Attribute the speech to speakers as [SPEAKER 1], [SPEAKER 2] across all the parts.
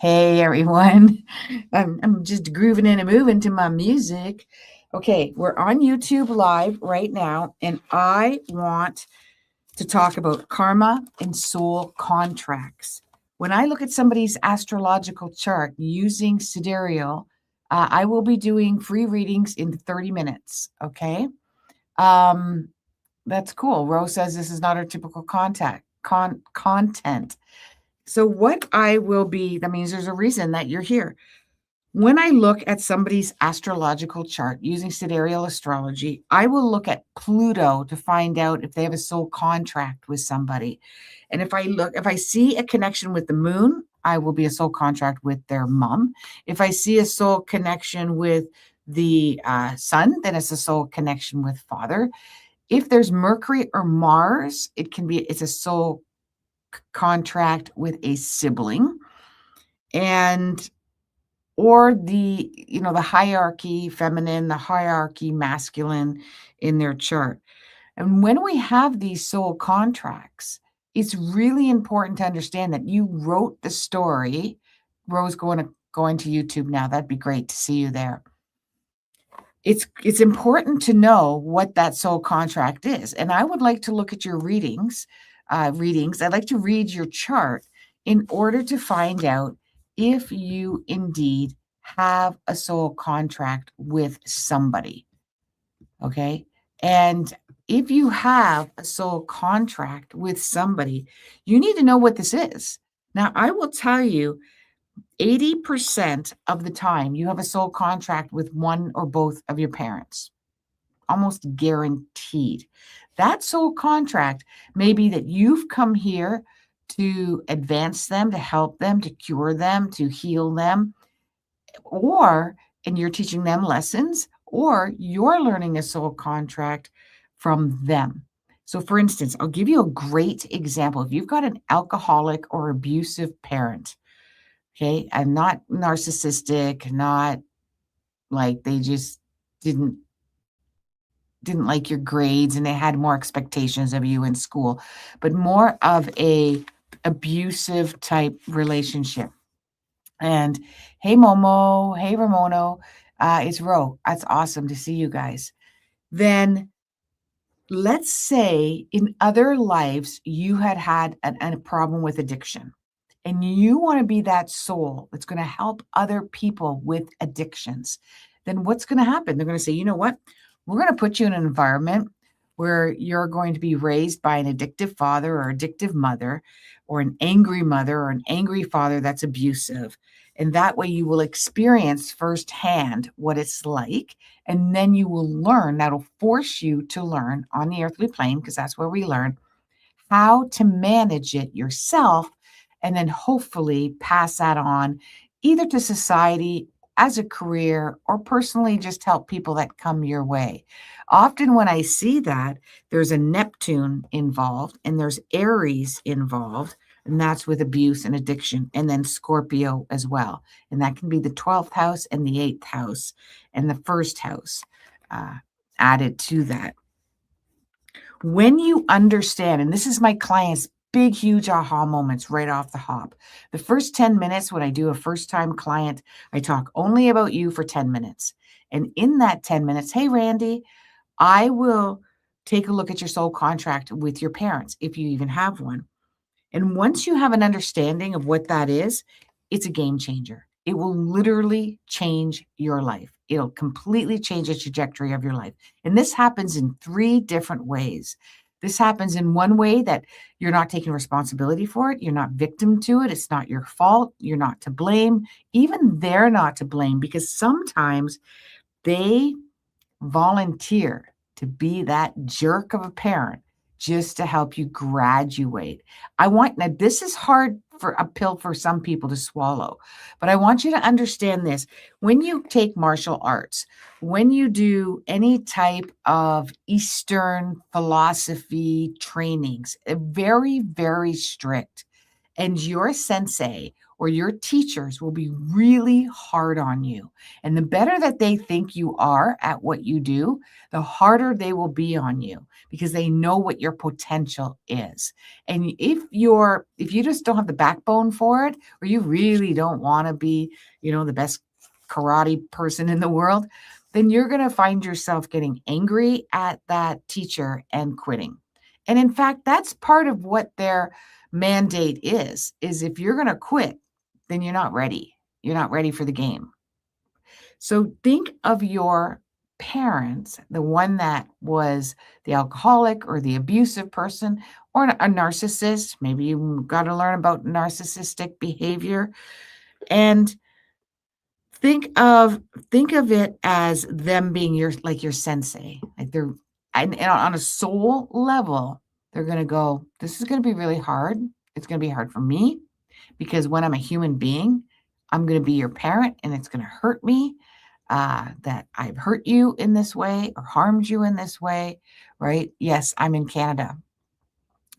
[SPEAKER 1] Hey everyone. I'm just grooving and moving to my music. Okay, we're on YouTube live right now, and I want to talk about karma and soul contracts. When I look at somebody's astrological chart using sidereal, I will be doing free readings in 30 minutes. Okay. Um, that's cool. Rose says this is not our typical content. So what I will be, that means there's a reason that you're here. When I look at somebody's astrological chart using sidereal astrology, I will look at Pluto to find out if they have a soul contract with somebody. And if I see a connection with the moon, I will be a soul contract with their mom. If I see a soul connection with the sun, then it's a soul connection with father. If there's Mercury or Mars, it's a soul contract with a sibling. And or the hierarchy feminine, the hierarchy masculine in their chart. And when we have these soul contracts, it's really important to understand that you wrote the story. Rose going to YouTube now. That'd be great to see you there. It's important to know what that soul contract is. And I would like to look at your readings. I'd like to read your chart in order to find out if you indeed have a soul contract with somebody. Okay. And if you have a soul contract with somebody, you need to know what this is. Now, I will tell you 80% of the time you have a soul contract with one or both of your parents, almost guaranteed. That soul contract may be that you've come here to advance them, to help them, to cure them, to heal them, and you're teaching them lessons, or you're learning a soul contract from them. So, for instance, I'll give you a great example. If you've got an alcoholic or abusive parent, okay, and not narcissistic, not like they just didn't like your grades and they had more expectations of you in school, but more of a abusive type relationship. And hey Momo, hey Ramono, it's Ro. That's awesome to see you guys. Then let's say in other lives you had a problem with addiction, and you want to be that soul that's going to help other people with addictions. Then what's going to happen? They're going to say, you know what? We're going to put you in an environment where you're going to be raised by an addictive father or addictive mother, or an angry mother or an angry father that's abusive. And that way you will experience firsthand what it's like. And then you will learn, that'll force you to learn on the earthly plane, because that's where we learn how to manage it yourself, and then hopefully pass that on either to society as a career, or personally just help people that come your way. Often when I see that, there's a Neptune involved and there's Aries involved, and that's with abuse and addiction, and then Scorpio as well. And that can be the 12th house and the 8th house and the first house added to that. When you understand, and this is my clients' big, huge aha moments right off the hop. The first 10 minutes, when I do a first-time client, I talk only about you for 10 minutes. And in that 10 minutes, hey, Randy, I will take a look at your soul contract with your parents, if you even have one. And once you have an understanding of what that is, it's a game changer. It will literally change your life. It'll completely change the trajectory of your life. And this happens in 3 different ways. This happens in one way that you're not taking responsibility for it. You're not victim to it. It's not your fault. You're not to blame. Even they're not to blame, because sometimes they volunteer to be that jerk of a parent just to help you graduate. Now this is hard for a pill for some people to swallow, but I want you to understand this. When you take martial arts, when you do any type of Eastern philosophy trainings, very, very strict, and your sensei or your teachers will be really hard on you. And the better that they think you are at what you do, the harder they will be on you because they know what your potential is. And if you just don't have the backbone for it, or you really don't want to be, the best karate person in the world, then you're going to find yourself getting angry at that teacher and quitting. And in fact, that's part of what their mandate is if you're going to quit, then you're not ready. You're not ready for the game. So think of your parents, the one that was the alcoholic or the abusive person or a narcissist. Maybe you got to learn about narcissistic behavior, and think of it as them being your sensei. Like they're and on a soul level, they're going to go, this is going to be really hard. It's going to be hard for me because when I'm a human being, I'm going to be your parent and it's going to hurt me that I've hurt you in this way or harmed you in this way, right? Yes, I'm in Canada.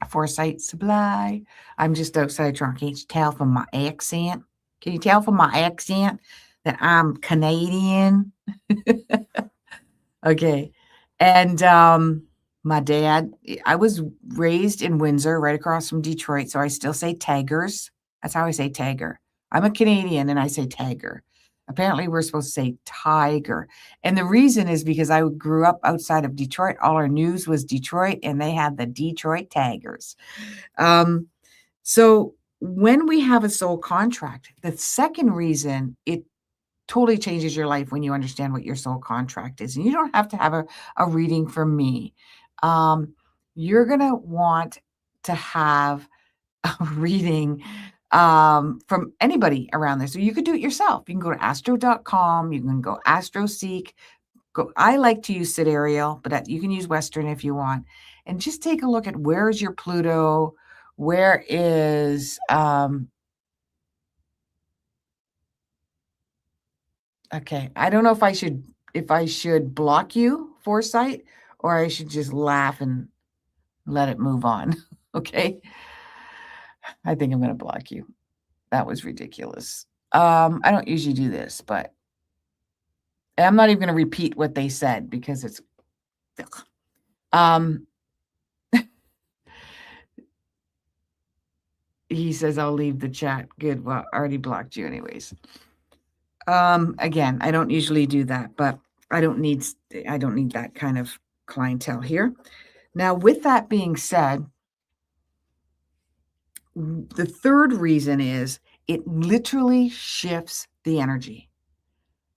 [SPEAKER 1] Foresight Supply. I'm just outside Toronto. Can you tell from my accent? Can you tell from my accent that I'm Canadian? Okay. And my dad, I was raised in Windsor, right across from Detroit, so I still say Taggers. That's how I say Tagger. I'm a Canadian and I say Tagger. Apparently, we're supposed to say Tiger. And the reason is because I grew up outside of Detroit. All our news was Detroit, and they had the Detroit Taggers. So when we have a soul contract, the second reason it totally changes your life when you understand what your soul contract is. And you don't have to have a reading from me. You're going to want to have a reading from anybody around there. So you could do it yourself. You can go to astro.com. You can go AstroSeek. I like to use Sidereal, but you can use Western if you want. And just take a look at where is your Pluto? Where is okay, I don't know if I should block you, Foresight, or I should just laugh and let it move on. Okay? I think I'm going to block you. That was ridiculous. I don't usually do this, but I'm not even going to repeat what they said because it's he says I'll leave the chat. Good. Well, I already blocked you anyways. Again, I don't usually do that, but I don't need that kind of clientele here. Now, with that being said, the third reason is it literally shifts the energy.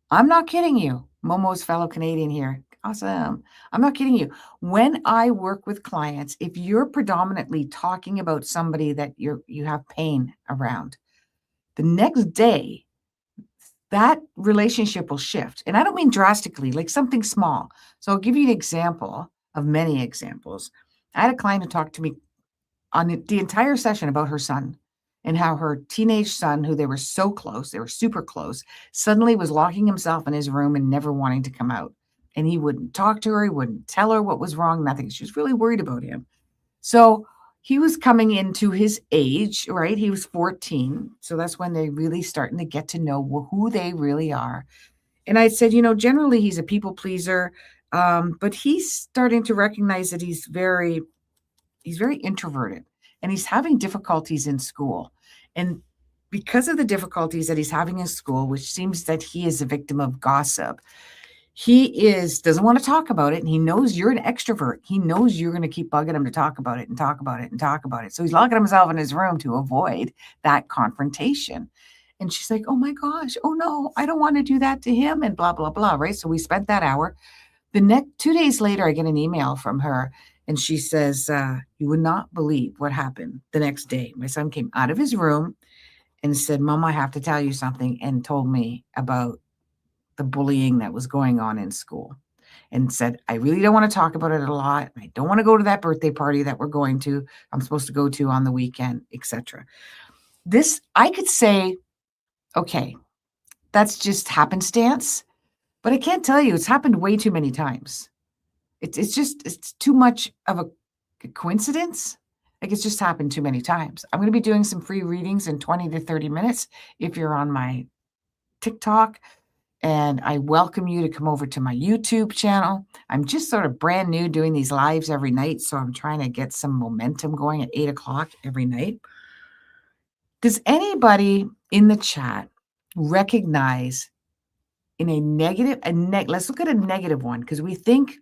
[SPEAKER 1] I'm not kidding you. Momo's fellow Canadian here. Awesome. I'm not kidding you. When I work with clients, if you're predominantly talking about somebody that you have pain around, the next day, that relationship will shift. And I don't mean drastically, like something small. So I'll give you an example of many examples. I had a client who talked to me on the entire session about her son and how her teenage son, who they were so close, they were super close, suddenly was locking himself in his room and never wanting to come out. And he wouldn't talk to her. He wouldn't tell her what was wrong, nothing. She was really worried about him. So he was coming into his age, right? He was 14. So that's when they're really starting to get to know who they really are. And I said, generally he's a people pleaser, but he's starting to recognize that he's very introverted and he's having difficulties in school. And because of the difficulties that he's having in school, which seems that he is a victim of gossip, doesn't want to talk about it. And he knows you're an extrovert. He knows you're going to keep bugging him to talk about it and talk about it and talk about it. So he's locking himself in his room to avoid that confrontation. And she's like, oh my gosh, oh no, I don't want to do that to him and blah, blah, blah. Right. So we spent that hour. The next 2 days later, I get an email from her and she says, you would not believe what happened the next day. My son came out of his room and said, Mom, I have to tell you something, and told me about the bullying that was going on in school and said, I really don't want to talk about it a lot. I don't want to go to that birthday party that I'm supposed to go to on the weekend, etc. This, I could say, okay, that's just happenstance, but I can't tell you, it's happened way too many times. It's too much of a coincidence. Like, it's just happened too many times. I'm gonna be doing some free readings in 20 to 30 minutes if you're on my TikTok, and I welcome you to come over to my YouTube channel. I'm just sort of brand new doing these lives every night, so I'm trying to get some momentum going at 8 o'clock every night. Does anybody in the chat recognize in a negative let's look at a negative one, because we think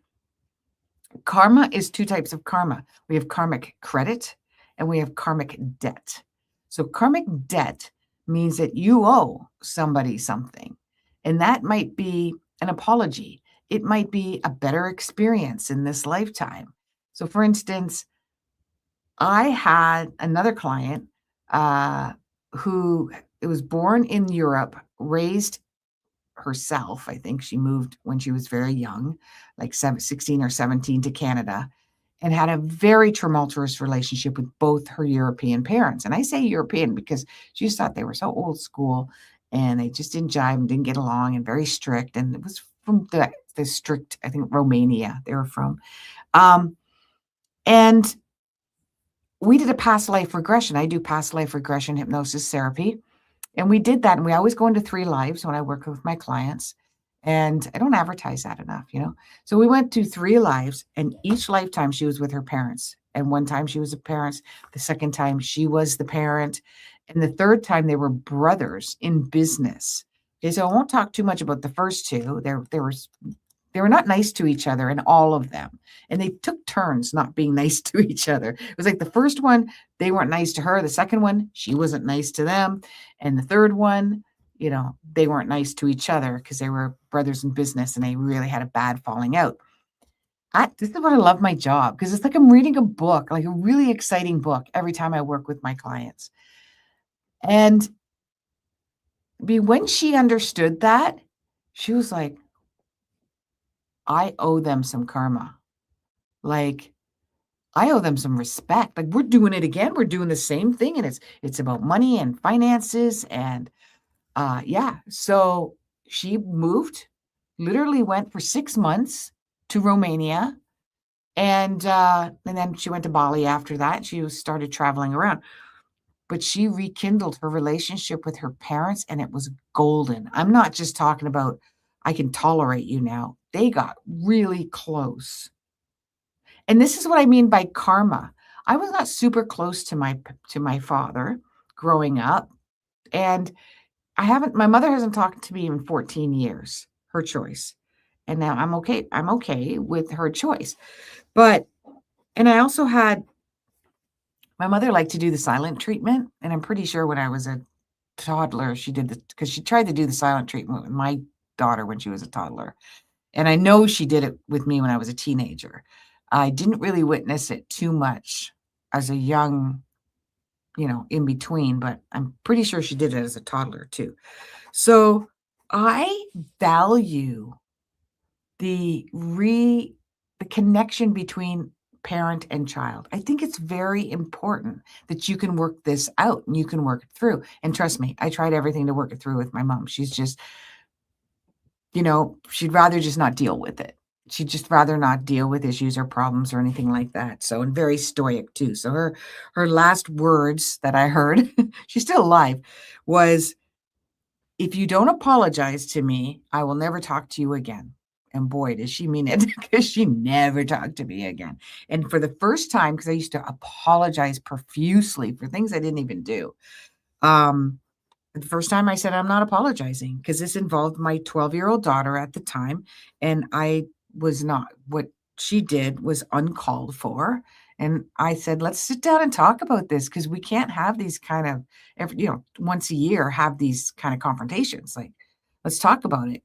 [SPEAKER 1] karma is two types of karma. We have karmic credit and we have karmic debt. So karmic debt means that you owe somebody something, and that might be an apology. It might be a better experience in this lifetime. So for instance, I had another client uh, who it was born in Europe, raised herself. I think she moved when she was very young, like 16 or 17 to Canada, and had a very tumultuous relationship with both her European parents. And I say European because she just thought they were so old school and they just didn't jive and didn't get along and very strict. And it was from the strict, I think, Romania they were from. And we did a past life regression. I do past life regression hypnosis therapy. And we did that, and we always go into 3 lives when I work with my clients, and I don't advertise that enough, you know? So we went to 3 lives, and each lifetime she was with her parents, and one time she was the parents, the second time she was the parent, and the third time they were brothers in business. Okay, so I won't talk too much about the first 2. They were not nice to each other in all of them, and they took turns not being nice to each other. It was like the first one, they weren't nice to her. The second one, she wasn't nice to them. And the third one, they weren't nice to each other because they were brothers in business and they really had a bad falling out. This is what I love my job, because it's like I'm reading a book, like a really exciting book every time I work with my clients. And when she understood that, she was like, I owe them some karma. Like, I owe them some respect. Like, we're doing it again. We're doing the same thing. And it's about money and finances. And yeah. So she moved, literally went for 6 months to Romania. And then she went to Bali after that. She started traveling around. But she rekindled her relationship with her parents, and it was golden. I'm not just talking about, I can tolerate you now. They got really close. And this is what I mean by karma. I was not super close to my father growing up, and my mother hasn't talked to me in 14 years, her choice. And now I'm okay. I'm okay with her choice. And I also had my mother liked to do the silent treatment, and I'm pretty sure when I was a toddler, she did because she tried to do the silent treatment with my daughter when she was a toddler. And I know she did it with me when I was a teenager. I didn't really witness it too much as a young, in between, but I'm pretty sure she did it as a toddler too. So I value the connection between parent and child. I think it's very important that you can work this out and you can work it through. And trust me, I tried everything to work it through with my mom. She's just, she'd rather just not deal with it. She'd just rather not deal with issues or problems or anything like that. So, and very stoic too. So her last words that I heard, she's still alive, was, if you don't apologize to me, I will never talk to you again. And boy, does she mean it, because she never talked to me again. And for the first time, because I used to apologize profusely for things I didn't even do. The first time I said, I'm not apologizing, because this involved my 12-year-old daughter at the time. And I was not, what she did was uncalled for. And I said, let's sit down and talk about this, because we can't have these kind of, once a year, have these kind of confrontations. Like, let's talk about it.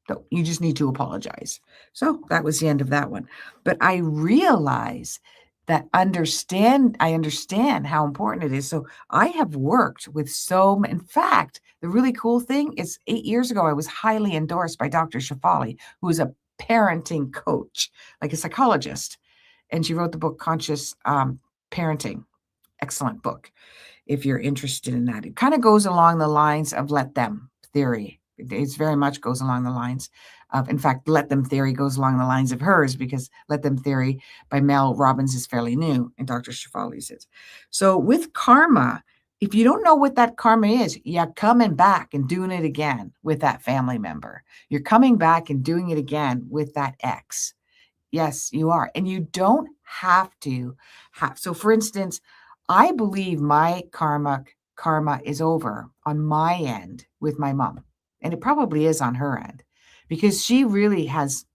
[SPEAKER 1] No, you just need to apologize. So that was the end of that one. But I realize that I understand how important it is. So I have worked with in fact, the really cool thing is 8 years ago, I was highly endorsed by Dr. Shafali, who is a parenting coach, like a psychologist. And she wrote the book Conscious Parenting. Excellent book, if you're interested in that. It kind of goes along the lines of let them theory. It very much goes along the lines In fact, Let Them theory goes along the lines of hers, because Let Them theory by Mel Robbins is fairly new, and Dr. Shefali's is. So with karma, if you don't know what that karma is, you're coming back and doing it again with that family member. You're coming back and doing it again with that ex. Yes, you are. And you don't have to have. So for instance, I believe my karma is over on my end with my mom. And it probably is on her end, because she doesn't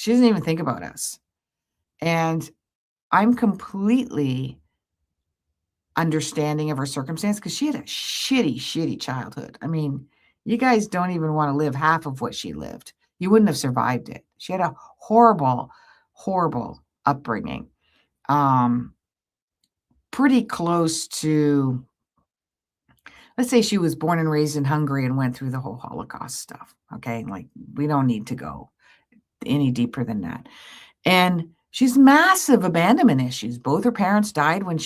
[SPEAKER 1] even think about us. And I'm completely understanding of her circumstance, because she had a shitty childhood. I mean, you guys don't even want to live half of what she lived. You wouldn't have survived it. She had a horrible upbringing. Pretty close to, let's say she was born and raised in Hungary and went through the whole Holocaust stuff. Okay. Like, we don't need to go any deeper than that. And she's massive abandonment issues. Both her parents died when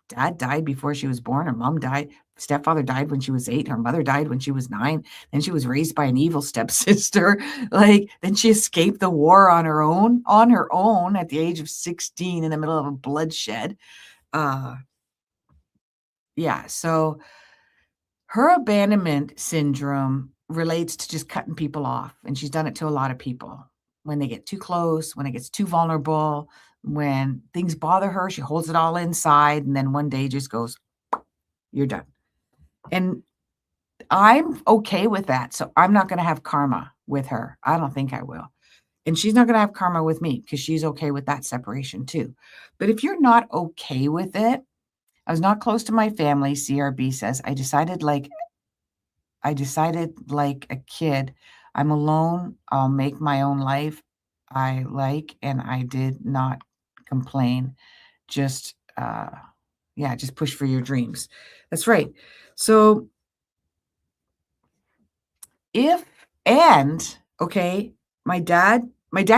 [SPEAKER 1] dad died before she was born. Her mom died. Stepfather died when she was 8. Her mother died when she was 9. Then she was raised by an evil stepsister. Then she escaped the war on her own at the age of 16 in the middle of a bloodshed. Yeah. So her abandonment syndrome relates to just cutting people off. And she's done it to a lot of people. When they get too close, when it gets too vulnerable, when things bother her, she holds it all inside. And then one day just goes, you're done. And I'm okay with that. So I'm not going to have karma with her. I don't think I will. And she's not going to have karma with me, because she's okay with that separation too. But if you're not okay with it, I was not close to my family, CRB says. I decided like a kid, I'm alone. I'll make my own life I like, and I did not complain. Just, just push for your dreams. That's right. So my dad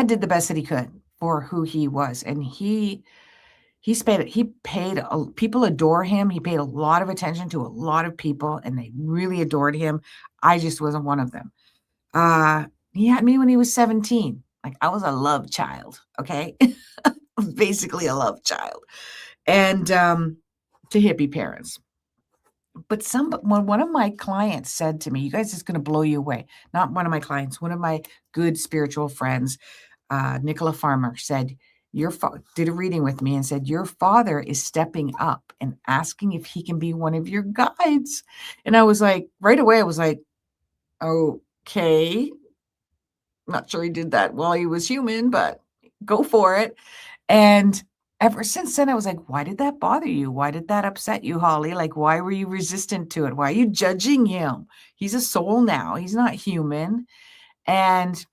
[SPEAKER 1] did the best that he could for who he was. And people adore him. He paid a lot of attention to a lot of people, and they really adored him. I just wasn't one of them. He had me when he was 17. Like, I was a love child. Okay. Basically a love child, and, to hippie parents. But when one of my clients said to me, you guys, it's going to blow you away. Not one of my clients, one of my good spiritual friends, Nicola Farmer, said, did a reading with me and said, your father is stepping up and asking if he can be one of your guides. And I was like, right away, I was like, okay. Not sure he did that while he was human, but go for it. And ever since then, I was like, why did that bother you? Why did that upset you, Holly? Like, why were you resistant to it? Why are you judging him? He's a soul now. He's not human. And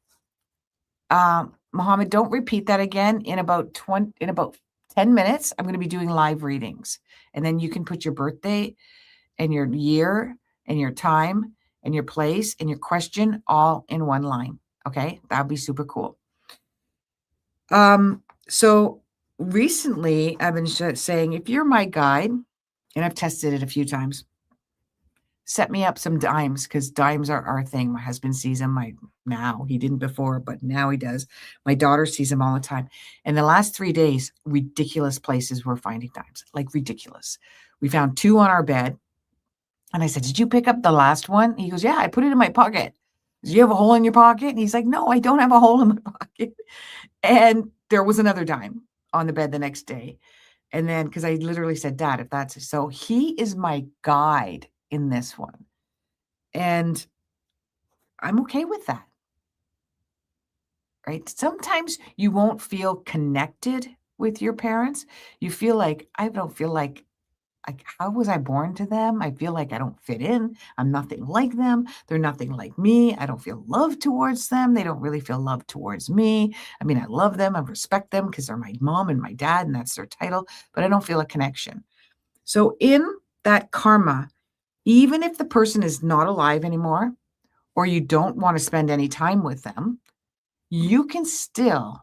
[SPEAKER 1] Mohammed, don't repeat that again. In about 10 minutes, I'm going to be doing live readings. And then you can put your birthday and your year and your time and your place and your question all in one line. Okay? That would be super cool. So recently I've been saying, if you're my guide, and I've tested it a few times, set me up some dimes, because dimes are our thing. My husband sees them now. He didn't before, but now he does. My daughter sees them all the time. And the last 3 days, ridiculous places we're finding dimes, like ridiculous. We found 2 on our bed. And I said, did you pick up the last one? He goes, yeah, I put it in my pocket. Do you have a hole in your pocket? And he's like, no, I don't have a hole in my pocket. And there was another dime on the bed the next day. And then, because I literally said, Dad, if that's so, he is my guide in this one. And I'm okay with that. Right? Sometimes you won't feel connected with your parents. You feel like, I don't feel like, how was I born to them? I feel like I don't fit in. I'm nothing like them. They're nothing like me. I don't feel love towards them. They don't really feel love towards me. I mean, I love them. I respect them because they're my mom and my dad, and that's their title, but I don't feel a connection. So in that karma, even if the person is not alive anymore, or you don't want to spend any time with them, you can still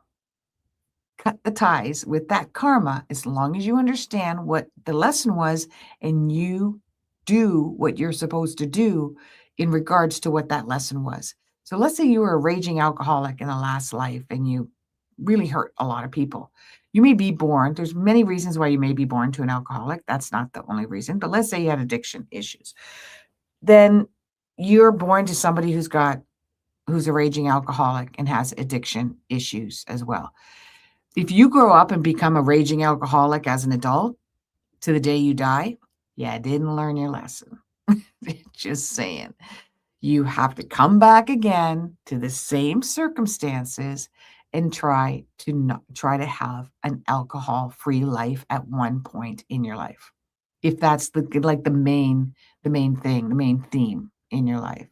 [SPEAKER 1] cut the ties with that karma as long as you understand what the lesson was and you do what you're supposed to do in regards to what that lesson was. So let's say you were a raging alcoholic in a last life and you really hurt a lot of people. You may be born, there's many reasons why you may be born to an alcoholic. That's not the only reason, but let's say you had addiction issues. Then you're born to somebody who's a raging alcoholic and has addiction issues as well. If you grow up and become a raging alcoholic as an adult to the day you die, yeah, didn't learn your lesson. Just saying. You have to come back again to the same circumstances and try to have an alcohol-free life at one point in your life. If that's the main thing, the main theme in your life.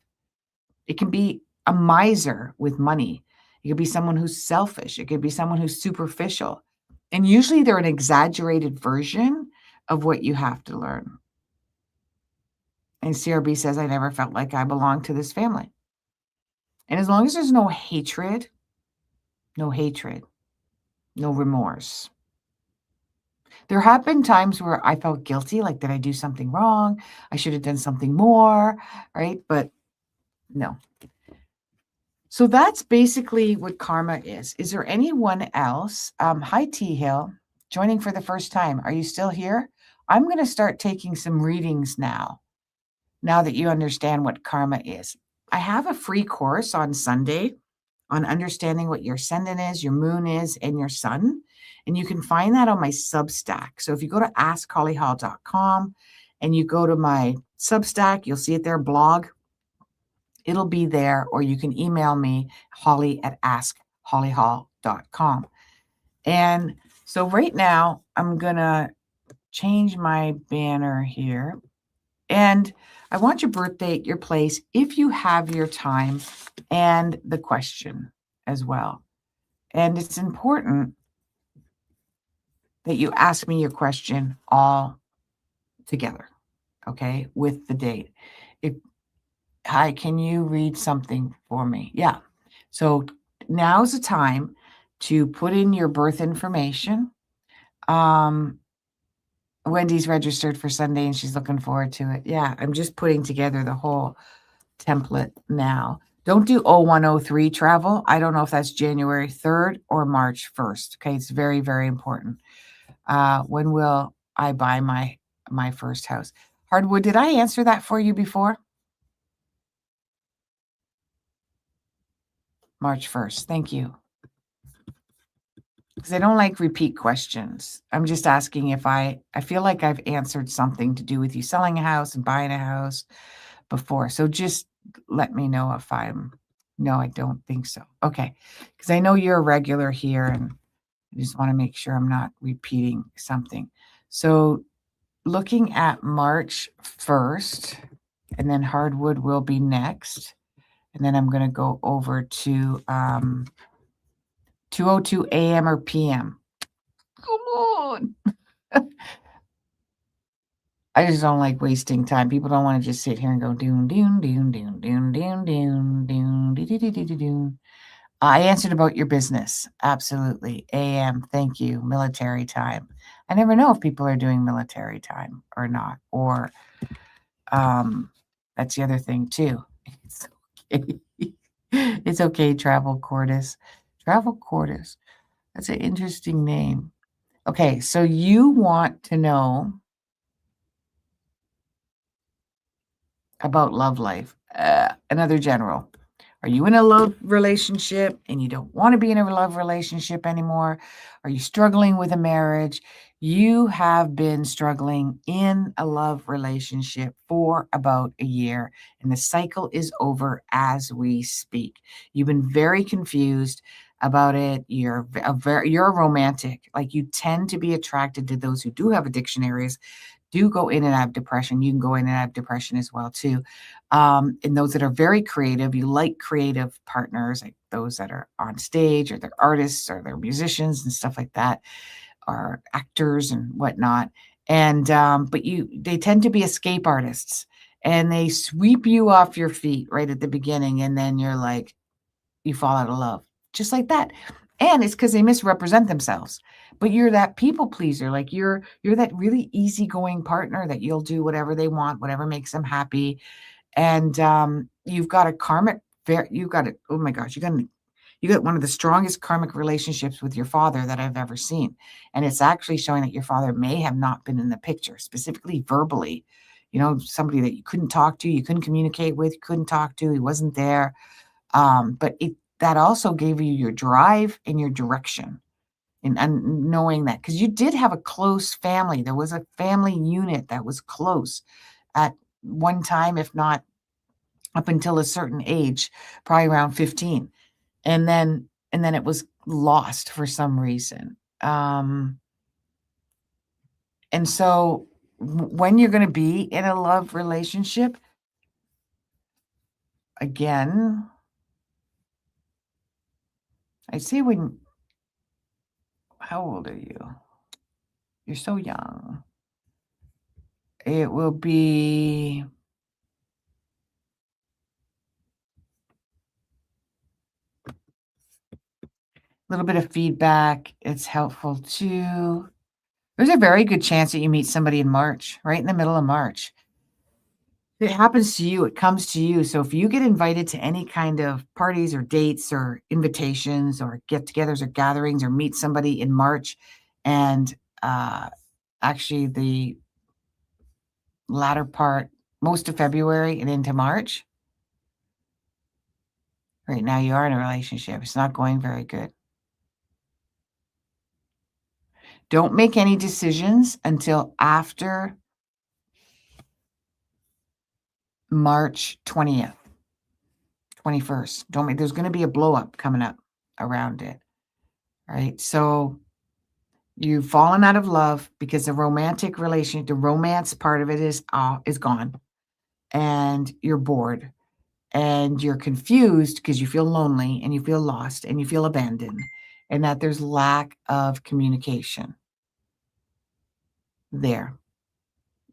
[SPEAKER 1] It can be a miser with money. It could be someone who's selfish. It could be someone who's superficial. And usually they're an exaggerated version of what you have to learn. And CRB says, I never felt like I belonged to this family. And as long as there's no hatred, no remorse. There have been times where I felt guilty, like, did I do something wrong? I should have done something more, right? But no. So that's basically what karma is. Is there anyone else? Hi, T Hill, joining for the first time. Are you still here? I'm going to start taking some readings now that you understand what karma is. I have a free course on Sunday on understanding what your ascendant is, your moon is, and your sun. And you can find that on my Substack. So if you go to askhollyhall.com and you go to my Substack, you'll see it there, blog. It'll be there, or you can email me, holly@askhollyhall.com. And so right now, I'm going to change my banner here. And I want your birth date, your place, if you have your time, and the question as well. And it's important that you ask me your question all together, okay, with the date. Hi, can you read something for me? Yeah. So now's the time to put in your birth information. Wendy's registered for Sunday and she's looking forward to it. Yeah, I'm just putting together the whole template now. Don't do 0103 travel. I don't know if that's January 3rd or March 1st. Okay, it's very, very important. When will I buy my first house? Hardwood, did I answer that for you before? March 1st. Thank you. Because I don't like repeat questions. I'm just asking if I feel like I've answered something to do with you selling a house and buying a house before. So just let me know if no, I don't think so. Okay. Because I know you're a regular here and I just want to make sure I'm not repeating something. So looking at March 1st, and then Hardwood will be next. And then I'm going to go over to 2:02 a.m. or p.m. Come on. I just don't like wasting time. People don't want to just sit here and go doon, doon, doon, doon, doon, doon, doon, doon, dee, dee, dee, dee, dee, doon. I answered about your business. Absolutely. AM. Thank you. Military time. I never know if people are doing military time or not. Or that's the other thing too. It's okay. It's okay, Travel Cordis. Travel Cordis. That's an interesting name. Okay, so you want to know about love life. Another general. Are you in a love relationship and you don't want to be in a love relationship anymore? Are you struggling with a marriage? You have been struggling in a love relationship for about a year, and the cycle is over as we speak. You've been very confused about it. You're a romantic. Like, you tend to be attracted to those who do have addiction areas, do go in and out of depression. You can go in and out of depression as well too. And those that are very creative, you like creative partners, like those that are on stage or they're artists or they're musicians and stuff like that, or actors and whatnot. And but they tend to be escape artists, and they sweep you off your feet right at the beginning, and then you're like, you fall out of love just like that. And it's because they misrepresent themselves. But you're that people pleaser. Like, you're that really easygoing partner that you'll do whatever they want, whatever makes them happy. And you've got a karmic You got it. Oh my gosh, you got one of the strongest karmic relationships with your father that I've ever seen. And it's actually showing that your father may have not been in the picture, specifically verbally. Somebody that you couldn't talk to, you couldn't communicate with, you couldn't talk to, he wasn't there. But that also gave you your drive and your direction. And knowing that, because you did have a close family. There was a family unit that was close at one time, if not up until a certain age, probably around 15. And then it was lost for some reason. And so when you're going to be in a love relationship, again, I say how old are you? You're so young. It will be a little bit of feedback. It's helpful too. There's a very good chance that you meet somebody in March, right in the middle of March. It happens to you, it comes to you. So if you get invited to any kind of parties or dates or invitations or get-togethers or gatherings or meet somebody in March and actually the latter part, most of February and into March, right now you are in a relationship. It's not going very good. Don't make any decisions until after March 20th, 21st. There's going to be a blow up coming up around it. Right. So you've fallen out of love because the romantic relationship, the romance part of it is gone, and you're bored and you're confused because you feel lonely and you feel lost and you feel abandoned, and that there's lack of communication there.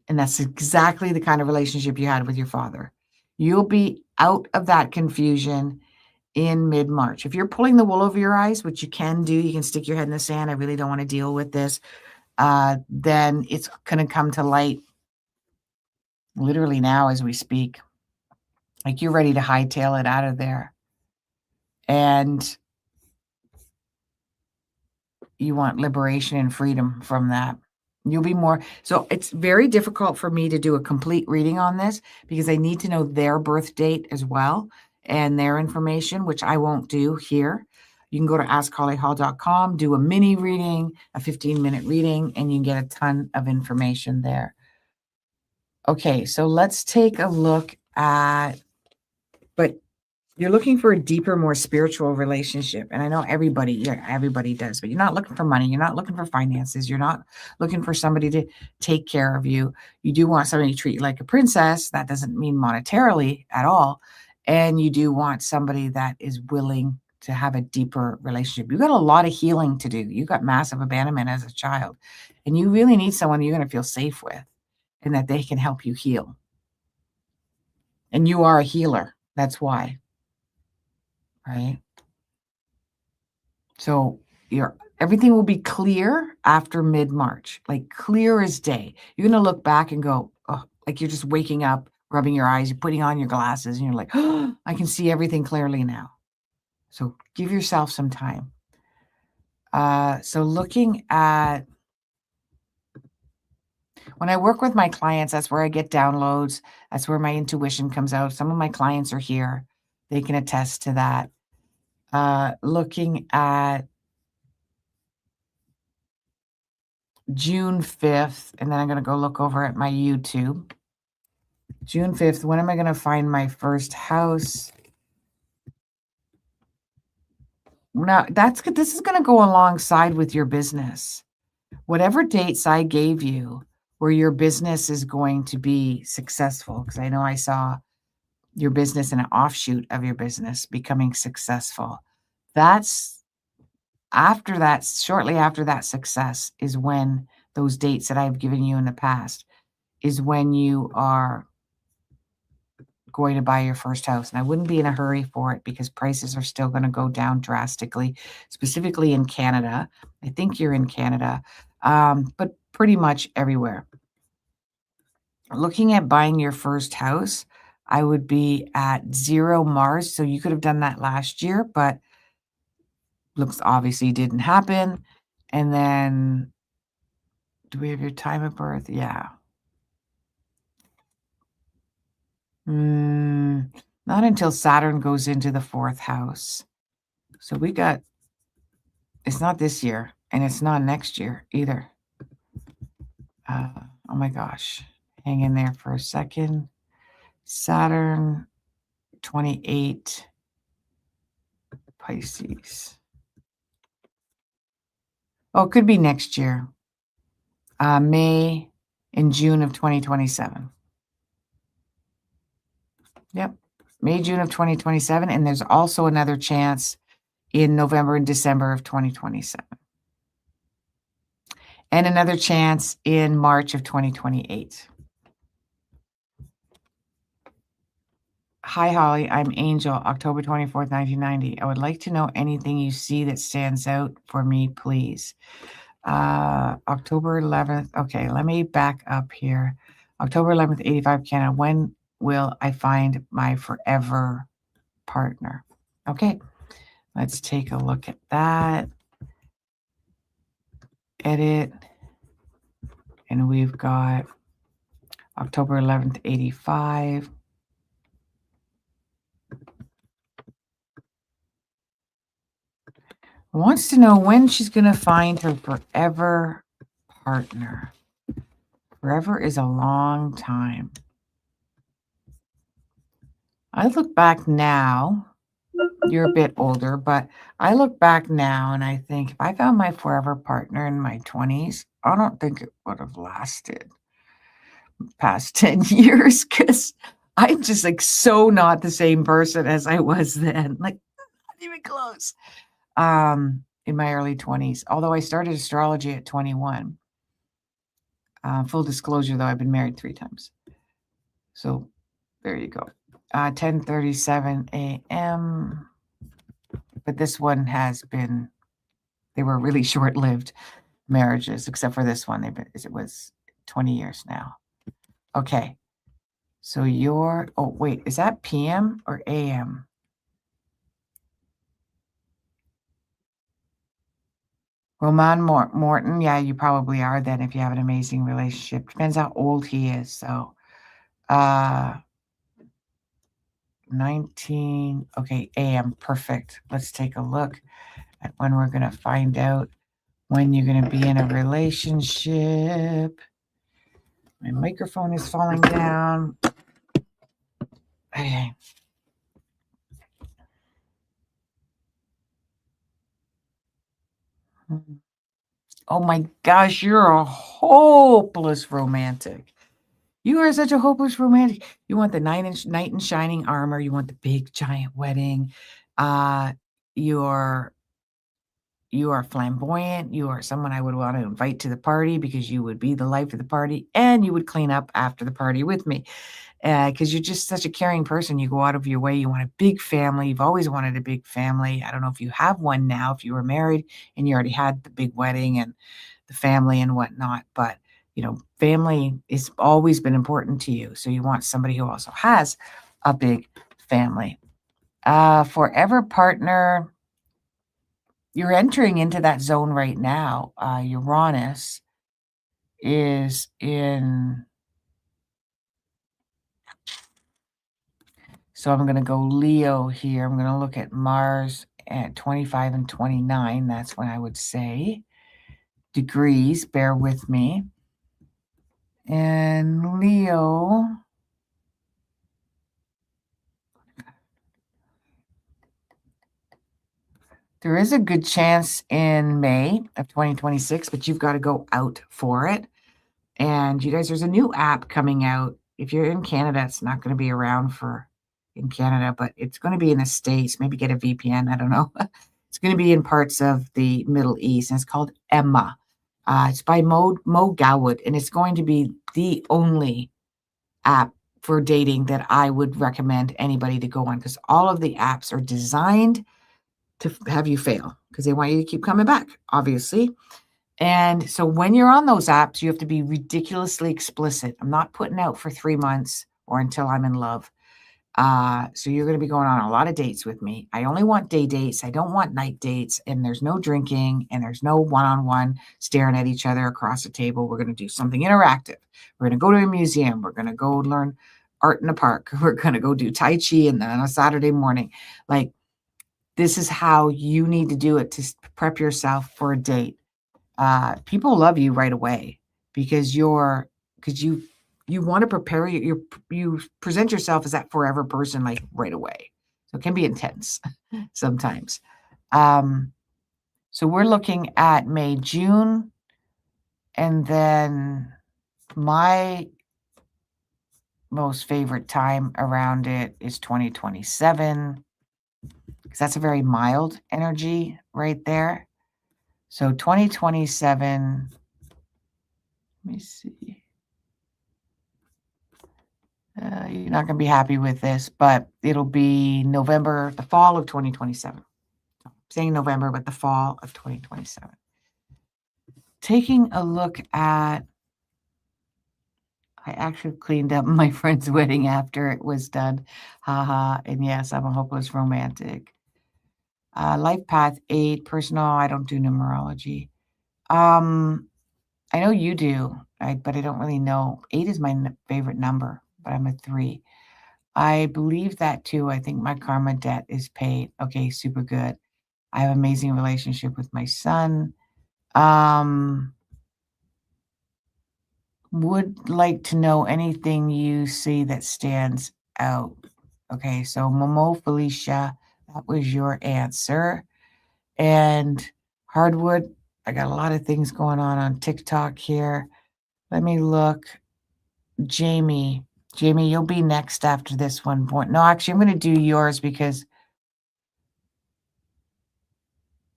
[SPEAKER 1] And that's exactly the kind of relationship you had with your father. You'll be out of that confusion in mid-March. If you're pulling the wool over your eyes, which you can do, you can stick your head in the sand. I really don't want to deal with this. Then it's going to come to light literally now as we speak. Like you're ready to hightail it out of there. And you want liberation and freedom from that. You'll be more. So it's very difficult for me to do a complete reading on this because I need to know their birth date as well and their information, which I won't do here. You can go to askhollyhall.com, do a mini reading, a 15-minute reading, and you can get a ton of information there. Okay, so let's take a look at, but you're looking for a deeper, more spiritual relationship. And I know everybody does, but you're not looking for money. You're not looking for finances. You're not looking for somebody to take care of you. You do want somebody to treat you like a princess. That doesn't mean monetarily at all. And you do want somebody that is willing to have a deeper relationship. You got a lot of healing to do. You got massive abandonment as a child. And you really need someone you're going to feel safe with and that they can help you heal. And you are a healer. That's why. Right? So everything will be clear after mid-March, like clear as day. You're going to look back and go, oh, like you're just waking up, rubbing your eyes, you're putting on your glasses, and you're like, oh, I can see everything clearly now. So give yourself some time. So looking at, when I work with my clients, that's where I get downloads. That's where my intuition comes out. Some of my clients are here. They can attest to that. Looking at June 5th, and then I'm going to go look over at my YouTube. June 5th, when am I going to find my first house? Now, this is going to go alongside with your business. Whatever dates I gave you where your business is going to be successful, because I know I saw your business and an offshoot of your business becoming successful. That's after that, shortly after that success is when those dates that I've given you in the past is when you are going to buy your first house. And I wouldn't be in a hurry for it because prices are still going to go down drastically, specifically in Canada. I think you're in Canada, but pretty much everywhere. Looking at buying your first house, I would be at 0 Mars. So you could have done that last year, but looks obviously didn't happen. And then do we have your time of birth? Yeah. Not until Saturn goes into the 4th house. So it's not this year, and it's not next year either. Oh my gosh. Hang in there for a second. Saturn, 28, Pisces. Oh, it could be next year. May and June of 2027. Yep. May, June of 2027. And there's also another chance in November and December of 2027. And another chance in March of 2028. Hi, Holly. I'm Angel, October 24th, 1990. I would like to know anything you see that stands out for me, please. October 11th. Okay, let me back up here. October 11th, 85, Canada. When will I find my forever partner? Okay, let's take a look at that. Edit. And we've got October 11th, 85. Wants to know when she's going to find her forever partner. Forever is a long time. I look back now. You're a bit older, but I look back now and I think if I found my forever partner in my 20s, I don't think it would have lasted past 10 years because I'm just like so not the same person as I was then. Like, not even close. In my early 20s, although I started astrology at 21. Full disclosure, though, I've been married 3 times. So there you go. 10:37 a.m. But this one they were really short-lived marriages, except for this one. It was 20 years now. Okay. So oh, wait, is that PM or AM? Roman Morton. Yeah, you probably are then if you have an amazing relationship. Depends how old he is. So, 19. Okay, AM. Perfect. Let's take a look at when we're going to find out when you're going to be in a relationship. My microphone is falling down. Okay. Oh my gosh, you're a hopeless romantic. You are such a hopeless romantic. You want the knight in shining armor. You want the big giant wedding. You're flamboyant. You are someone I would want to invite to the party because you would be the life of the party and you would clean up after the party with me. Because you're just such a caring person. You go out of your way. You want a big family. You've always wanted a big family. I don't know if you have one now, if you were married and you already had the big wedding and the family and whatnot. But, family has always been important to you. So you want somebody who also has a big family. Forever partner, you're entering into that zone right now. Uranus is in... So I'm going to go Leo here. I'm going to look at Mars at 25 and 29. That's when I would say degrees. Bear with me. And Leo. There is a good chance in May of 2026, but you've got to go out for it. And you guys, there's a new app coming out. If you're in Canada, it's not going to be around in Canada, but it's going to be in the States. Maybe get a VPN. I don't know. It's going to be in parts of the Middle East, and it's called Emma. It's by Mo Gawad, and it's going to be the only app for dating that I would recommend anybody to go on because all of the apps are designed to have you fail because they want you to keep coming back, obviously. And so when you're on those apps, you have to be ridiculously explicit. I'm not putting out for 3 months or until I'm in love. So you're going to be going on a lot of dates with me. I only want day dates. I don't want night dates. And there's no drinking and there's no one-on-one staring at each other across the table. We're going to do something interactive. We're going to go to a museum. We're going to go learn art in a park. We're going to go do Tai Chi and then on a Saturday morning. Like, this is how you need to do it to prep yourself for a date. People love you right away because you want to prepare you present yourself as that forever person like right away. So it can be intense sometimes. So we're looking at May, June, and then my most favorite time around it is 2027 because that's a very mild energy right there. So 2027, let me see. You're not going to be happy with this, but it'll be November, the fall of 2027. I'm saying November, but the fall of 2027. Taking a look at, I actually cleaned up my friend's wedding after it was done. Haha. And yes, I'm a hopeless romantic. Life path 8, personal. I don't do numerology. I know you do, but I don't really know. 8 is my favorite number, but I'm a 3. I believe that too. I think my karma debt is paid. Okay, super good. I have an amazing relationship with my son. Would like to know anything you see that stands out. Okay, so Momo Felicia, that was your answer. And hardwood, I got a lot of things going on TikTok here. Let me look. Jamie, you'll be next after this one. No, actually, I'm going to do yours because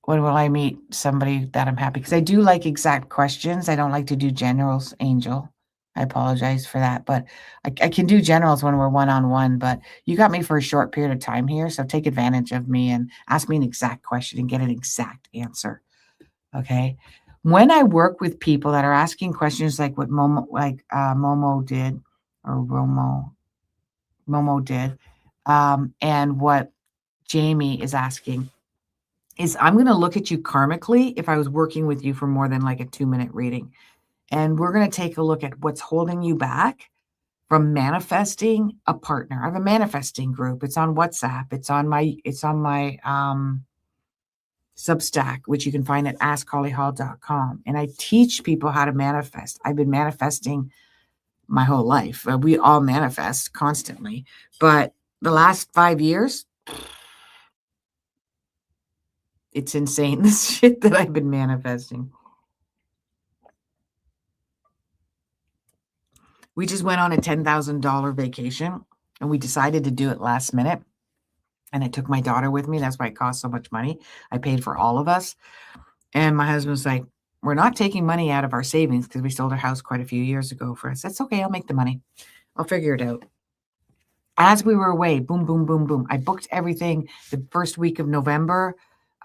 [SPEAKER 1] when will I meet somebody that I'm happy? Because I do like exact questions. I don't like to do generals, Angel. I apologize for that, but I can do generals when we're one-on-one, but you got me for a short period of time here, so take advantage of me and ask me an exact question and get an exact answer, okay? When I work with people that are asking questions like what Momo did or Momo did, and what Jamie is asking, is I'm going to look at you karmically if I was working with you for more than like a 2-minute reading. And we're going to take a look at what's holding you back from manifesting a partner. I have a manifesting group. It's on WhatsApp. It's on my Substack, which you can find at askhollyhall.com. And I teach people how to manifest. I've been manifesting my whole life. We all manifest constantly. But the last 5 years, it's insane, this shit that I've been manifesting. We just went on a $10,000 vacation and we decided to do it last minute. And I took my daughter with me. That's why it cost so much money. I paid for all of us. And my husband's like, we're not taking money out of our savings because we sold our house quite a few years ago for us. That's okay. I'll make the money. I'll figure it out. As we were away, boom, boom, boom, boom. I booked everything the first week of November.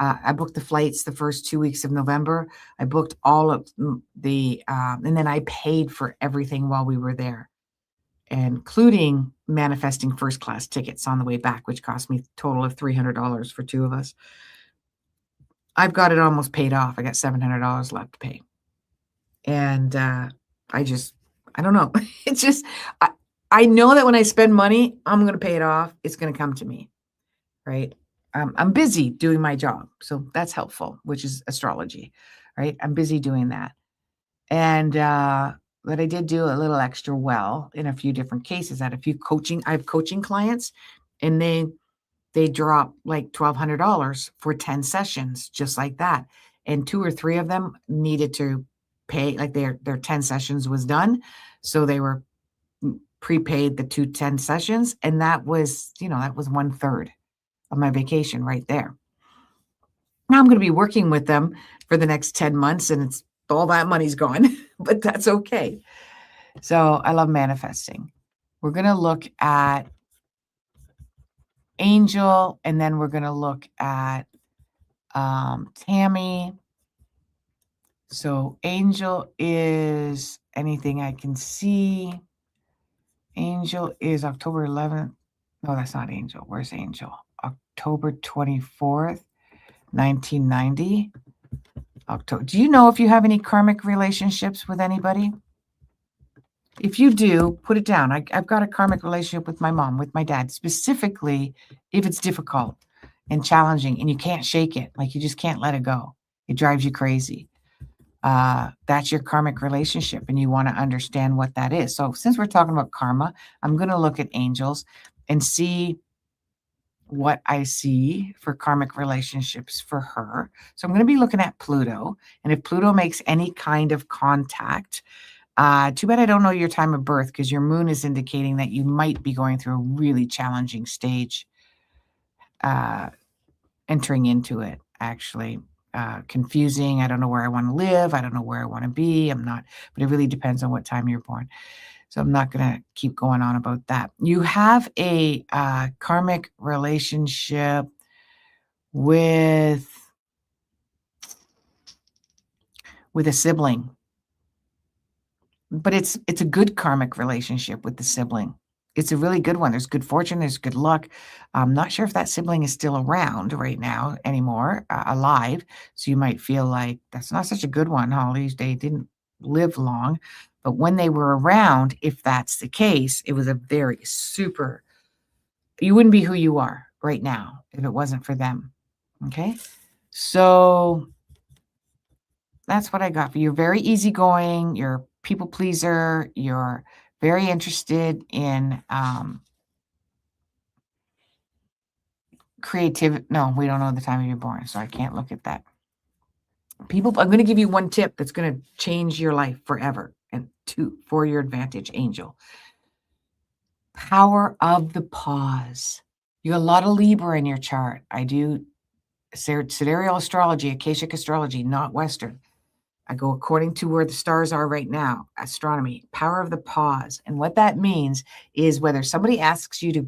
[SPEAKER 1] I booked the flights the first 2 weeks of November. I booked all of the, and then I paid for everything while we were there, including manifesting first class tickets on the way back, which cost me a total of $300 for 2 of us. I've got it almost paid off. I got $700 left to pay. And I don't know. It's just, I know that when I spend money, I'm going to pay it off. It's going to come to me, right? I'm busy doing my job. So that's helpful, which is astrology, right? I'm busy doing that. And but I did do a little extra well in a few different cases. I have coaching clients, and they drop like $1,200 for 10 sessions, just like that. And 2 or 3 of them needed to pay, like their 10 sessions was done. So they were prepaid the 2 10 sessions. And that was 1/3 of my vacation right there. Now I'm going to be working with them for the next 10 months and all that money's gone, but that's okay. So I love manifesting. We're going to look at Angel, and then we're going to look at Tammy. So Angel is anything I can see. Angel is October 11th. No, that's not Angel. Where's Angel? October 24th, 1990. October. Do you know if you have any karmic relationships with anybody? If you do, put it down. I've got a karmic relationship with my mom, with my dad, specifically if it's difficult and challenging and you can't shake it, like you just can't let it go. It drives you crazy. That's your karmic relationship, and you want to understand what that is. So, since we're talking about karma, I'm going to look at angels and see what I see for karmic relationships for her. So, I'm going to be looking at Pluto, and if Pluto makes any kind of contact, too bad I don't know your time of birth because your moon is indicating that you might be going through a really challenging stage entering into it, actually. Confusing. I don't know where I want to live. I don't know where I want to be. I'm not, but it really depends on what time you're born. So I'm not going to keep going on about that. You have a karmic relationship with a sibling, but it's a good karmic relationship with the sibling. It's a really good one. There's good fortune, there's good luck. I'm not sure if that sibling is still around right now anymore, alive. So you might feel like that's not such a good one, Holly. They didn't live long. But when they were around, if that's the case, it was a very super, you wouldn't be who you are right now if it wasn't for them. Okay. So that's what I got for you. You're very easygoing. You're a people pleaser. You're very interested in creativity. No, we don't know the time of your born, so I can't look at that. People, I'm going to give you one tip that's going to change your life forever and for your advantage, Angel. Power of the pause. You got a lot of Libra in your chart. I do sidereal astrology, Akashic astrology, not Western. I go according to where the stars are right now, astronomy, power of the pause. And what that means is whether somebody asks you to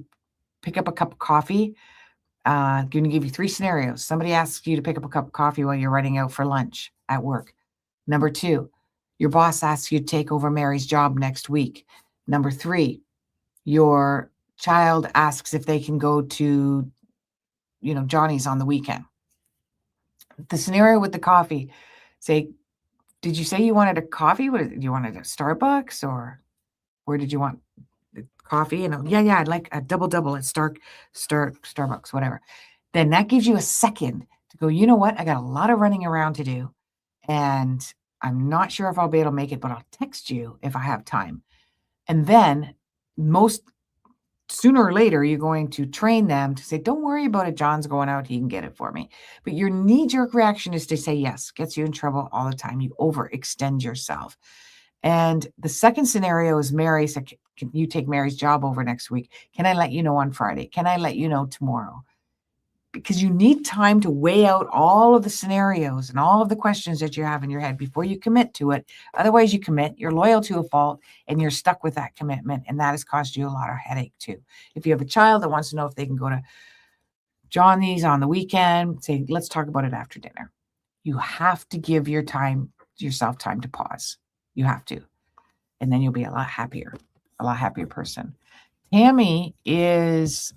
[SPEAKER 1] pick up a cup of coffee, I'm going to give you 3 scenarios. Somebody asks you to pick up a cup of coffee while you're running out for lunch at work. Number 2, your boss asks you to take over Mary's job next week. Number 3, your child asks if they can go to, Johnny's on the weekend. The scenario with the coffee, say, did you say you wanted a coffee? You wanted a Starbucks, or where did you want the coffee? And yeah, I'd like a double at Starbucks, whatever. Then that gives you a second to go, you know what? I got a lot of running around to do, and I'm not sure if I'll be able to make it, but I'll text you if I have time. And then sooner or later, you're going to train them to say, don't worry about it. John's going out. He can get it for me. But your knee-jerk reaction is to say yes. Gets you in trouble all the time. You overextend yourself. And the second scenario is Mary said, can you take Mary's job over next week? Can I let you know on Friday? Can I let you know tomorrow? Because you need time to weigh out all of the scenarios and all of the questions that you have in your head before you commit to it. Otherwise, you commit, you're loyal to a fault, and you're stuck with that commitment, and that has caused you a lot of headache too. If you have a child that wants to know if they can go to Johnny's on the weekend, say, let's talk about it after dinner. You have to give yourself time to pause. You have to. And then you'll be a lot happier person. Tammy is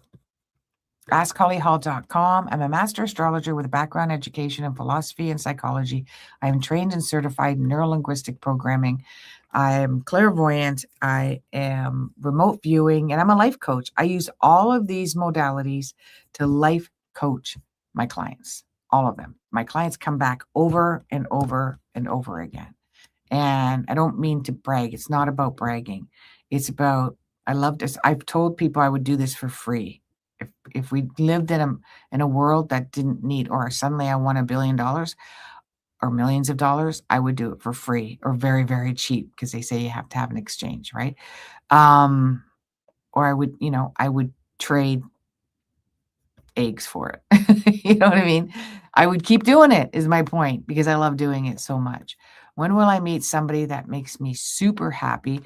[SPEAKER 1] AskHollyHall.com. I'm a master astrologer with a background in education in philosophy and psychology. I am trained and certified in neurolinguistic programming. I am clairvoyant. I am remote viewing, and I'm a life coach. I use all of these modalities to life coach my clients, all of them. My clients come back over and over and over again. And I don't mean to brag. It's not about bragging. It's about, I love this. I've told people I would do this for free. If we lived in a world that didn't need, or suddenly I won $1 billion or millions of dollars, I would do it for free or very, very cheap, because they say you have to have an exchange, right? Or I would trade eggs for it. You know what I mean? I would keep doing it, is my point, because I love doing it so much. When will I meet somebody that makes me super happy?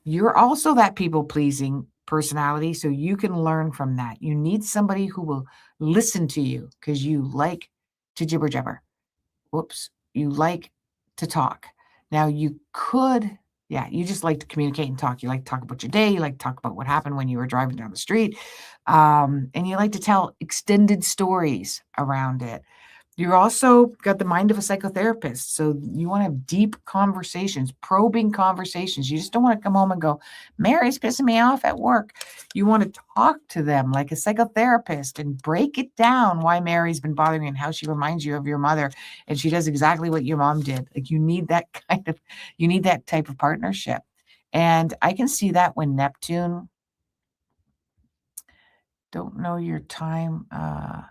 [SPEAKER 1] You're also that people-pleasing personality, so you can learn from that. You need somebody who will listen to you because you like to jibber jabber. You like to talk. Now, you could, Yeah, you just like to communicate and talk. You like to talk about your day. You like to talk about what happened when you were driving down the street. And you like to tell extended stories around it. You're also got the mind of a psychotherapist, so you wanna have deep conversations, probing conversations. You just don't wanna come home and go, "Mary's pissing me off at work." You wanna talk to them like a psychotherapist and break it down why Mary's been bothering you and how she reminds you of your mother, and she does exactly what your mom did. Like, you need that you need that type of partnership, and I can see that when Neptune don't know your time, of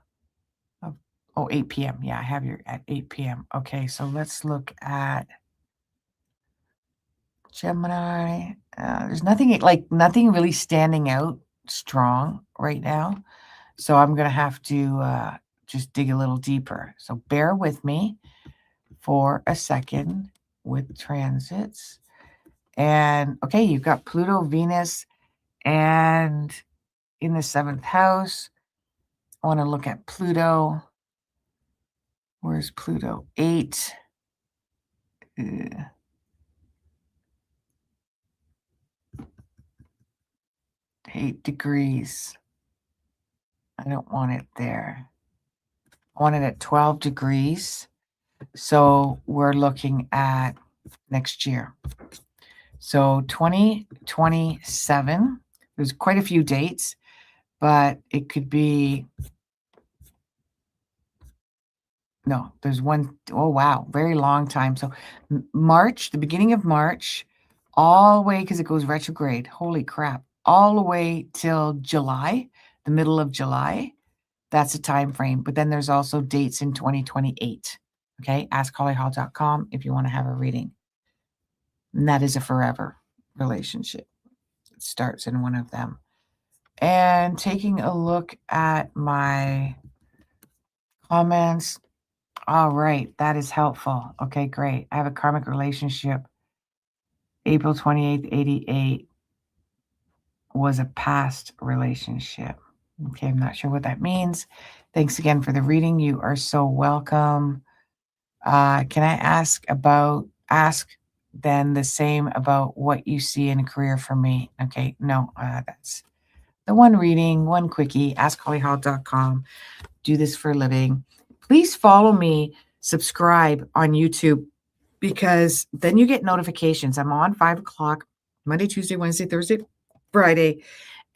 [SPEAKER 1] oh, 8 p.m. Yeah, I have you at 8 p.m. Okay, so let's look at Gemini. There's nothing really standing out strong right now. So I'm gonna have to just dig a little deeper. So bear with me for a second with transits. And okay, you've got Pluto, Venus, and in the seventh house. I want to look at Pluto. Where's Pluto? 8. 8 degrees. I don't want it there. I want it at 12 degrees. So we're looking at next year. So 2027, there's quite a few dates, but it could be, no, there's one, oh wow, very long time. So March, the beginning of March, all the way, because it goes retrograde, holy crap, all the way till July, the middle of July. That's a time frame. But then there's also dates in 2028. Okay, askhollyhall.com if you want to have a reading. And that is a forever relationship. It starts in one of them. And taking a look at my comments. All right, that is helpful. Okay, great. I have a karmic relationship. April 28th, 88 was a past relationship. Okay, I'm not sure what that means. Thanks again for the reading. You are so welcome. Can I ask then the same about what you see in a career for me? Okay, no, that's the one reading, one quickie, askhollyhall.com. Do this for a living. Please follow me, subscribe on YouTube, because then you get notifications. I'm on 5 o'clock, Monday, Tuesday, Wednesday, Thursday, Friday.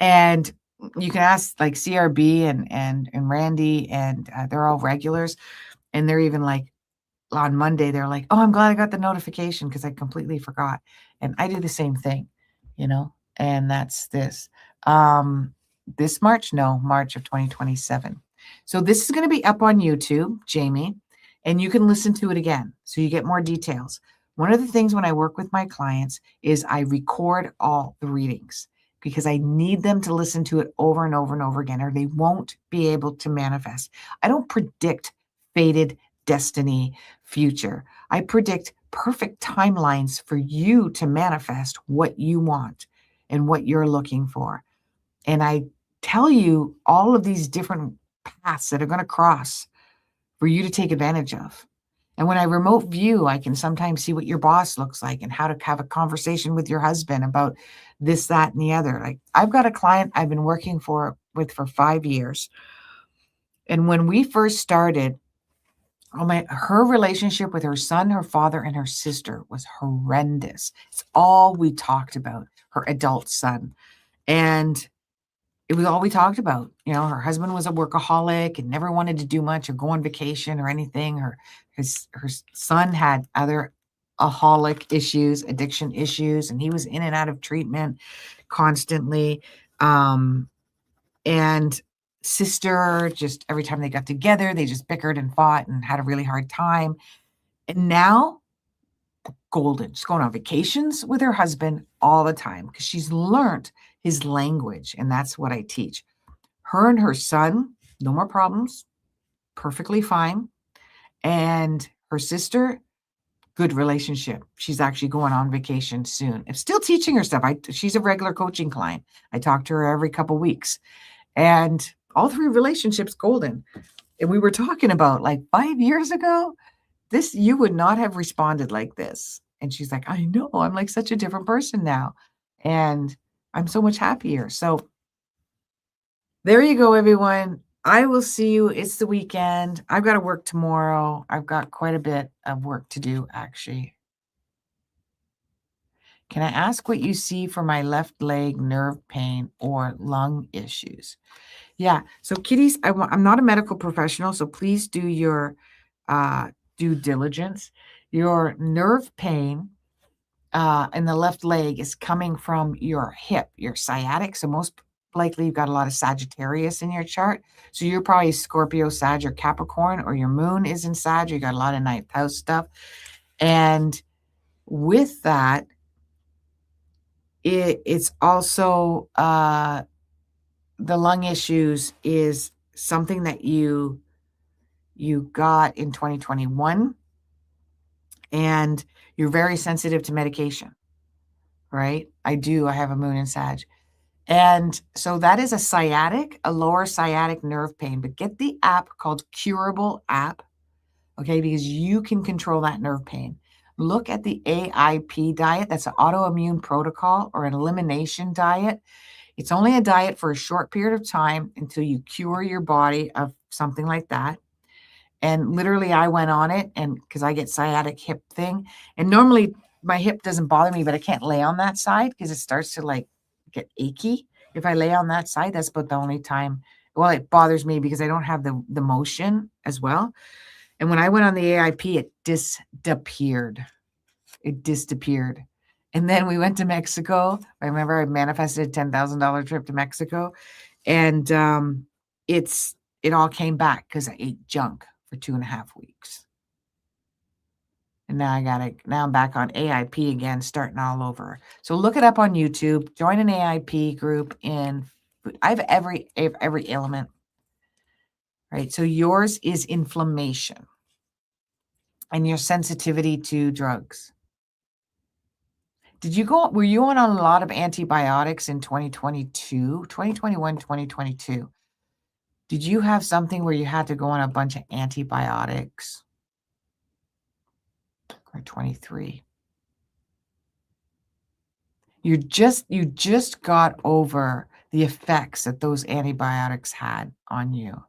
[SPEAKER 1] And you can ask like CRB and Randy, and they're all regulars. And they're even like, on Monday, they're like, "Oh, I'm glad I got the notification because I completely forgot." And I do the same thing, and that's this. This March? No, March of 2027. So this is going to be up on YouTube, Jamie, and you can listen to it again so you get more details. One of the things when I work with my clients is I record all the readings because I need them to listen to it over and over and over again, or they won't be able to manifest. I don't predict fated destiny future. I predict perfect timelines for you to manifest what you want and what you're looking for. And I tell you all of these different paths that are going to cross for you to take advantage of. And when I remote view, I can sometimes see what your boss looks like and how to have a conversation with your husband about this, that, and the other. Like, I've got a client I've been working with for 5 years. And when we first started, her relationship with her son, her father, and her sister was horrendous. It's all we talked about, her adult son. And it was all we talked about. Her husband was a workaholic and never wanted to do much or go on vacation or anything. Her son had other aholic issues, addiction issues, and he was in and out of treatment constantly. And sister, just every time they got together, they just bickered and fought and had a really hard time. And now, golden. She's going on vacations with her husband all the time because she's learned his language, and that's what I teach. Her and her son, no more problems, perfectly fine. And her sister, good relationship. She's actually going on vacation soon. I'm still teaching her stuff. She's a regular coaching client. I talk to her every couple weeks. And all 3 relationships golden. And we were talking about like 5 years ago, you would not have responded like this. And she's like, I know, I'm like such a different person now. And I'm so much happier. So there you go, everyone. I will see you. It's the weekend. I've got to work tomorrow. I've got quite a bit of work to do, actually. Can I ask what you see for my left leg nerve pain or lung issues? Yeah. So, kiddies, I'm not a medical professional, so please do your due diligence. Your nerve pain in the left leg is coming from your hip, your sciatic. So, most likely you've got a lot of Sagittarius in your chart. So, you're probably Scorpio, Sag, or Capricorn, or your moon is in Sag. You got a lot of ninth house stuff. And with that, it's also the lung issues is something that you got in 2021, and you're very sensitive to medication, right? I have a moon in Sag. And so that is a lower sciatic nerve pain, but get the app called Curable app, okay? Because you can control that nerve pain. Look at the AIP diet. That's an autoimmune protocol or an elimination diet. It's only a diet for a short period of time until you cure your body of something like that. And literally I went on it, and because I get sciatic hip thing, and normally my hip doesn't bother me, but I can't lay on that side because it starts to like get achy. If I lay on that side, that's about the only time. Well, it bothers me because I don't have the motion as well. And when I went on the AIP, it disappeared. It disappeared. And then we went to Mexico. I remember I manifested a $10,000 trip to Mexico, and it all came back because I ate junk for 2.5 weeks. And now I'm back on AIP again, starting all over. So look it up on YouTube, join an AIP group I have every ailment, right? So yours is inflammation and your sensitivity to drugs. Were you on a lot of antibiotics in 2021, 2022? Did you have something where you had to go on a bunch of antibiotics? Or 23? You just got over the effects that those antibiotics had on you.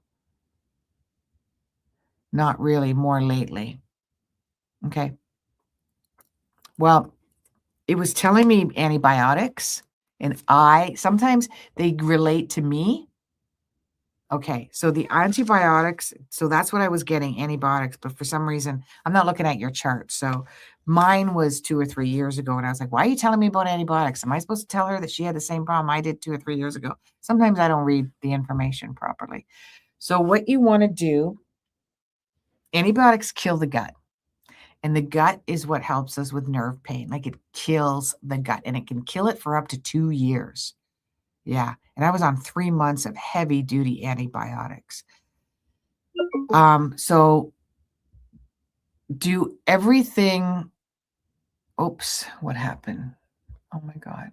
[SPEAKER 1] Not really, more lately. Okay. Well, it was telling me antibiotics, and sometimes they relate to me. Okay, so the antibiotics, so that's what I was getting, antibiotics, but for some reason, I'm not looking at your chart. So mine was 2 or 3 years ago, and I was like, why are you telling me about antibiotics? Am I supposed to tell her that she had the same problem I did 2 or 3 years ago? Sometimes I don't read the information properly. So what you want to do, antibiotics kill the gut. And the gut is what helps us with nerve pain. Like, it kills the gut, and it can kill it for up to 2 years. Yeah. And I was on 3 months of heavy duty antibiotics. So do everything. Oops, what happened? Oh my God.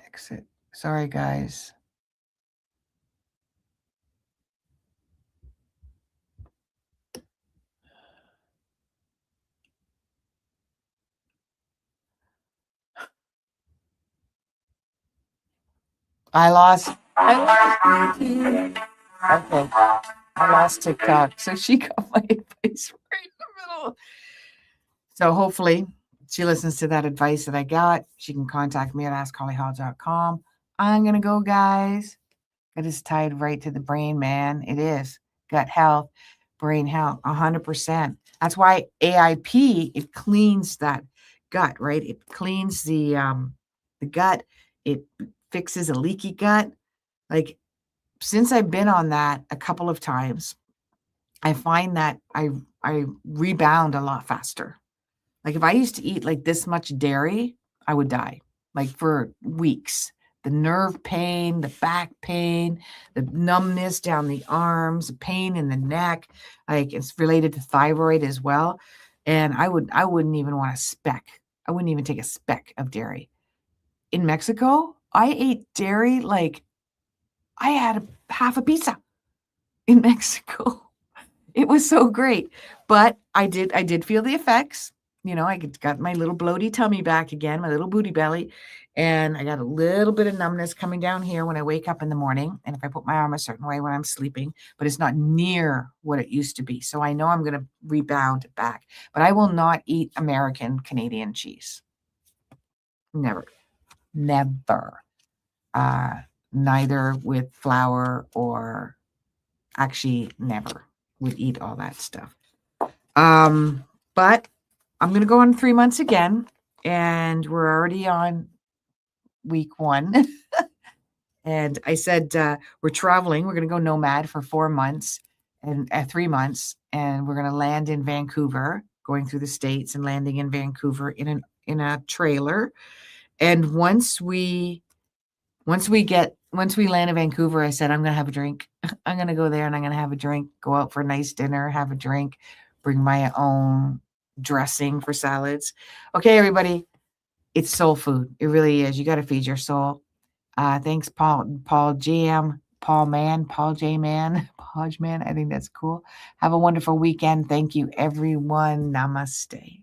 [SPEAKER 1] Exit. Sorry, guys. I lost YouTube. Okay. I lost TikTok. So she got my advice right in the middle. So hopefully she listens to that advice that I got. She can contact me at askhollyhall.com. I'm going to go, guys. It is tied right to the brain, man. It is. Gut health, brain health, 100%. That's why AIP, it cleans that gut, right? It cleans the gut. It fixes a leaky gut. Like, since I've been on that a couple of times, I find that I rebound a lot faster. Like, if I used to eat like this much dairy, I would die, like, for weeks. The nerve pain, the back pain, the numbness down the arms, the pain in the neck, like, it's related to thyroid as well. And I wouldn't even want a speck. I wouldn't even take a speck of dairy. In Mexico, I ate dairy like I had half a pizza in Mexico. It was so great. But I did feel the effects. I got my little bloaty tummy back again, my little booty belly, and I got a little bit of numbness coming down here when I wake up in the morning, and if I put my arm a certain way when I'm sleeping, but it's not near what it used to be. So I know I'm going to rebound back, but I will not eat American Canadian cheese. Never, never. Neither with flour or actually never would eat all that stuff. But I'm going to go on 3 months again, and we're already on week 1. And I said, we're traveling. We're going to go nomad for 4 months and 3 months, and we're going to land in Vancouver, going through the States and landing in Vancouver in a trailer. And once we land in Vancouver, I said, I'm going to have a drink. I'm going to go there and I'm going to have a drink, go out for a nice dinner, have a drink, bring my own dressing for salads. Okay, everybody, it's soul food. It really is. You got to feed your soul. Thanks, Paul J. Man. I think that's cool. Have a wonderful weekend. Thank you, everyone. Namaste.